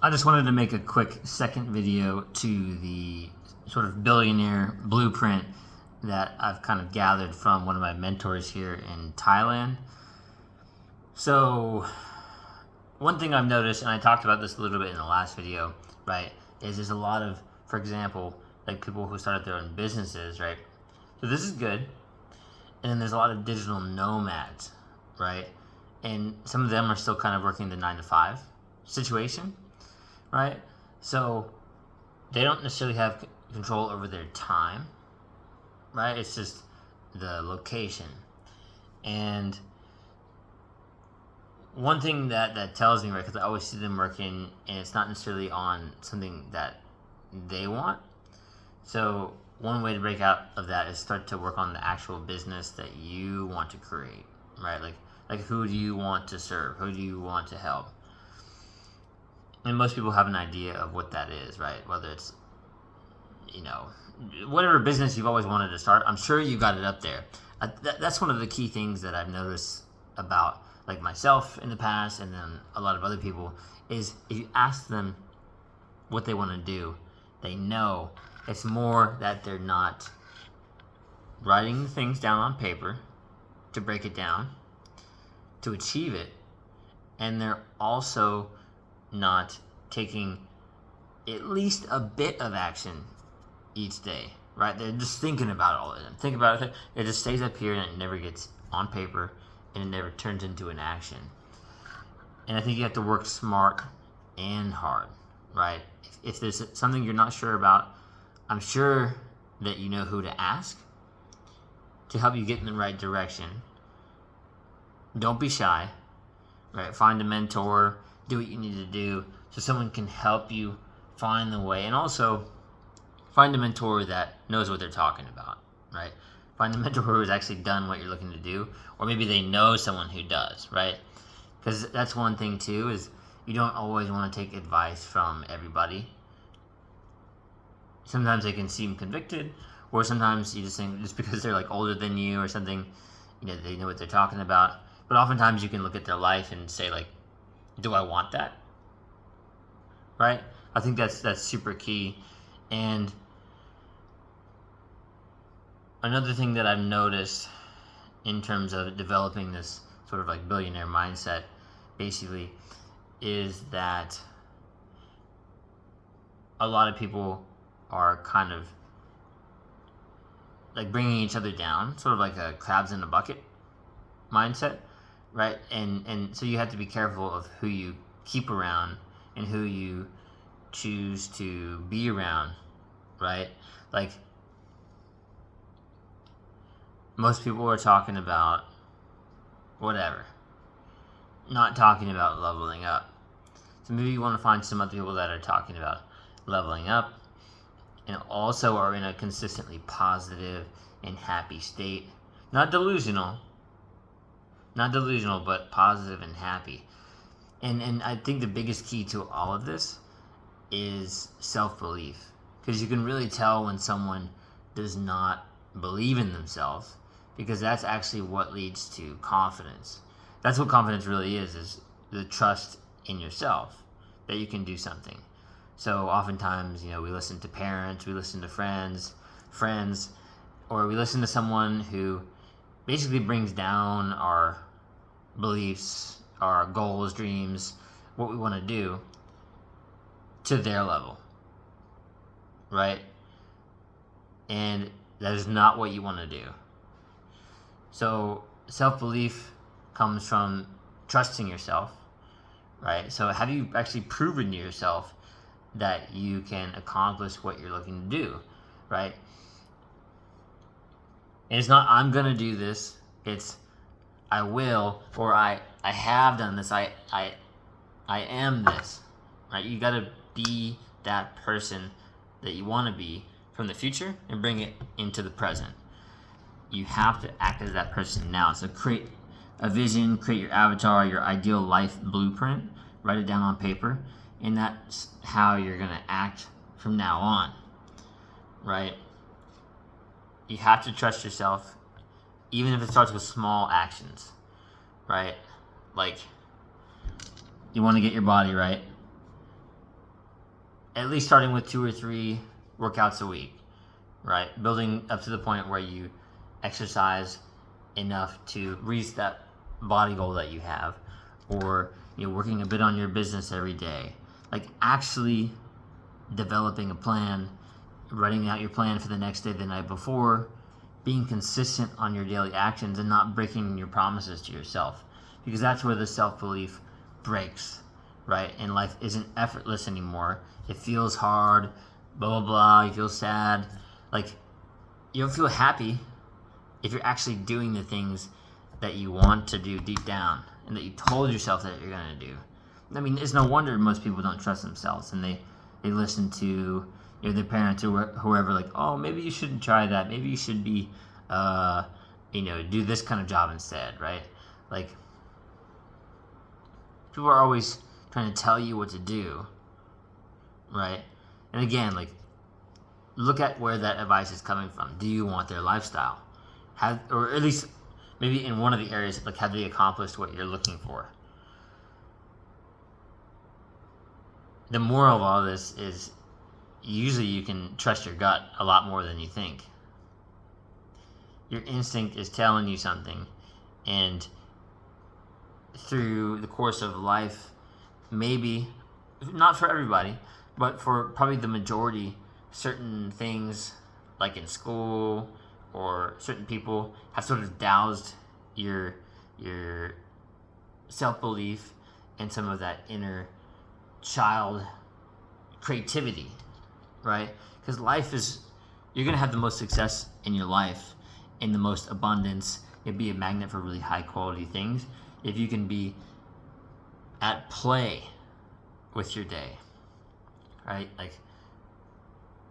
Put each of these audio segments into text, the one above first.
I just wanted to make a quick second video to the sort of billionaire blueprint that I've kind of gathered from one of my mentors here in Thailand. So one thing I've noticed, and I talked about this a little bit in the last video, right, is there's a lot of, for example, like people who started their own businesses, right? So this is good. And then there's a lot of digital nomads, right? And some of them are still kind of working the 9-to-5 situation, right? So they don't necessarily have control over their time, right? It's just the location. And one thing that tells me, right, because I always see them working, and it's not necessarily on something that they want. So one way to break out of that is start to work on the actual business that you want to create, right? Like who do you want to serve? Who do you want to help? And most people have an idea of what that is, right? Whether it's, whatever business you've always wanted to start, I'm sure you got it up there. That's one of the key things that I've noticed about like myself in the past, and then a lot of other people, is if you ask them what they want to do, they know. It's more that they're not writing things down on paper to break it down, to achieve it, and they're also not taking at least a bit of action each day, right? They're just thinking about all of it. Think about it. It just stays up here and it never gets on paper and it never turns into an action. And I think you have to work smart and hard, right? If there's something you're not sure about, I'm sure that you know who to ask to help you get in the right direction. Don't be shy, right? Find a mentor, do what you need to do so someone can help you find the way. And also find a mentor that knows what they're talking about, right? Find a mentor who has actually done what you're looking to do, or maybe they know someone who does, right? Because that's one thing too, is you don't always want to take advice from everybody. Sometimes they can seem convicted, or sometimes you just think just because they're like older than you or something, they know what they're talking about. But oftentimes you can look at their life and say, like, do I want that? Right? I think that's super key. And another thing that I've noticed in terms of developing this sort of like billionaire mindset, basically, is that a lot of people are kind of like bringing each other down, sort of like a crabs in a bucket mindset, right? And so you have to be careful of who you keep around and who you choose to be around, right? Like, most people are talking about whatever, not talking about leveling up. So maybe you want to find some other people that are talking about leveling up and also are in a consistently positive and happy state. Not delusional, but positive and happy. And I think the biggest key to all of this is self-belief. Because you can really tell when someone does not believe in themselves, because that's actually what leads to confidence. That's what confidence really is the trust in yourself that you can do something. So oftentimes, we listen to parents, we listen to friends, or we listen to someone who basically brings down our beliefs, our goals, dreams, what we want to do to their level, right? And that is not what you want to do. So self-belief comes from trusting yourself, right? So have you actually proven to yourself that you can accomplish what you're looking to do, right? And it's not, I'm going to do this. It's, I will, or I have done this. I am this, right? You got to be that person that you want to be from the future and bring it into the present. You have to act as that person now. So create a vision, create your avatar, your ideal life blueprint, write it down on paper, and that's how you're going to act from now on, right? You have to trust yourself, even if it starts with small actions, right? Like, you want to get your body right, at least starting with 2 or 3 workouts a week, right? Building up to the point where you exercise enough to reach that body goal that you have, or working a bit on your business every day, like actually developing a plan, writing out your plan for the next day, the night before, being consistent on your daily actions and not breaking your promises to yourself, because that's where the self-belief breaks, right? And life isn't effortless anymore. It feels hard, blah, blah, blah. You feel sad. Like, you don't feel happy if you're actually doing the things that you want to do deep down and that you told yourself that you're going to do. I mean, it's no wonder most people don't trust themselves, and they listen to their parents or whoever, like, oh, maybe you shouldn't try that. Maybe you should be, do this kind of job instead, right? Like, people are always trying to tell you what to do, right? And again, like, look at where that advice is coming from. Do you want their lifestyle? Or at least maybe in one of the areas, like, have they accomplished what you're looking for? The moral of all this is usually you can trust your gut a lot more than you think. Your instinct is telling you something, and through the course of life, maybe, not for everybody, but for probably the majority, certain things, like in school or certain people, have sort of doused your self-belief and some of that inner child creativity, right? Because you're going to have the most success in your life, in the most abundance. You'll be a magnet for really high quality things if you can be at play with your day, right? Like,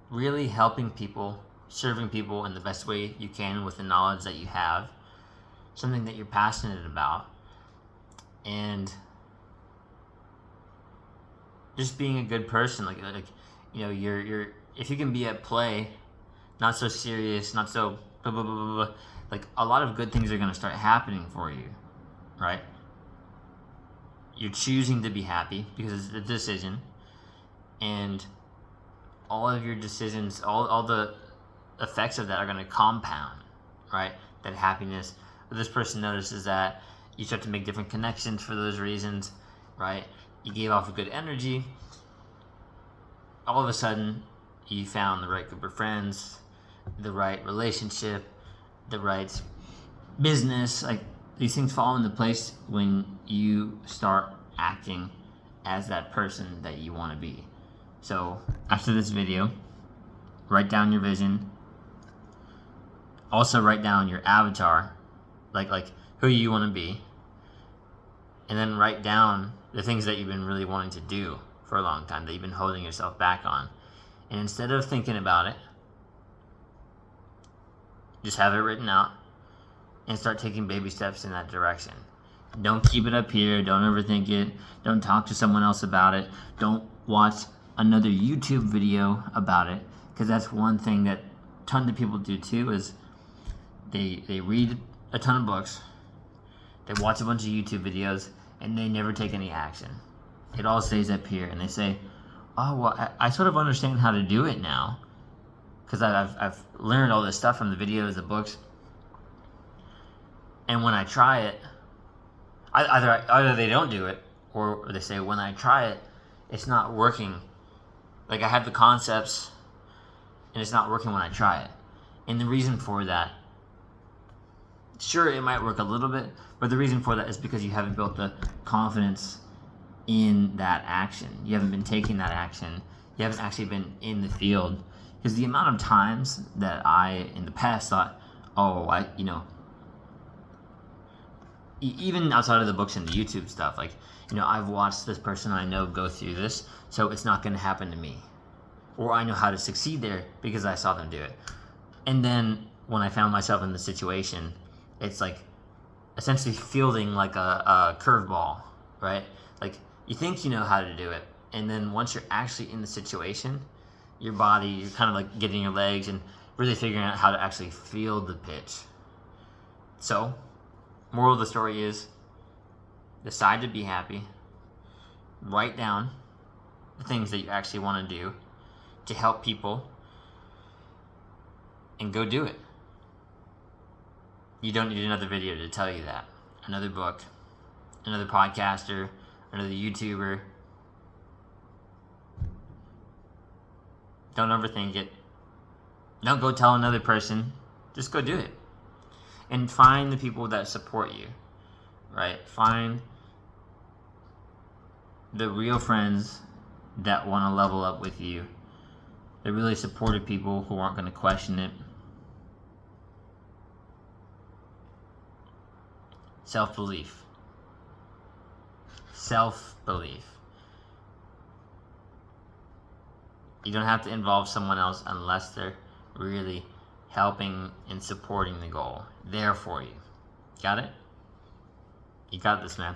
really helping people, serving people in the best way you can with the knowledge that you have, something that you're passionate about, and just being a good person. You're if you can be at play, not so serious, not so blah, blah, blah, blah, blah, like, a lot of good things are going to start happening for you, right? You're choosing to be happy because it's a decision, and all of your decisions, all the effects of that are going to compound, right? That happiness. This person notices that you start to make different connections for those reasons, right? You gave off a good energy. All of a sudden, you found the right group of friends, the right relationship, the right business. Like, these things fall into place when you start acting as that person that you want to be. So after this video, write down your vision. Also write down your avatar, like who you want to be, and then write down the things that you've been really wanting to do for a long time, that you've been holding yourself back on. And instead of thinking about it, just have it written out and start taking baby steps in that direction. Don't keep it up here. Don't overthink it. Don't talk to someone else about it. Don't watch another YouTube video about it, because that's one thing that tons of people do too, is they read a ton of books, they watch a bunch of YouTube videos, and they never take any action. It all stays up here, and they say, oh, well, I sort of understand how to do it now, because I've learned all this stuff from the videos, the books, and when I try it, either they don't do it, or they say, when I try it, it's not working. Like, I have the concepts, and it's not working when I try it. And the reason for that, sure, it might work a little bit, but the reason for that is because you haven't built the confidence in that action. You haven't been taking that action. You haven't actually been in the field. Because the amount of times that I, in the past, thought, even outside of the books and the YouTube stuff, like, I've watched this person I know go through this, so it's not going to happen to me. Or I know how to succeed there because I saw them do it. And then when I found myself in the situation, it's like essentially fielding like a curveball, right? Like, you think you know how to do it, and then once you're actually in the situation, your body, you're kind of like getting your legs and really figuring out how to actually field the pitch. So, moral of the story is, decide to be happy. Write down the things that you actually want to do to help people, and go do it. You don't need another video to tell you that. Another book, another podcaster, another YouTuber. Don't overthink it. Don't go tell another person. Just go do it. And find the people that support you, right? Find the real friends that want to level up with you. The really supportive people who aren't going to question it. Self-belief. Self-belief. You don't have to involve someone else unless they're really helping and supporting the goal. There for you. Got it? You got this, man.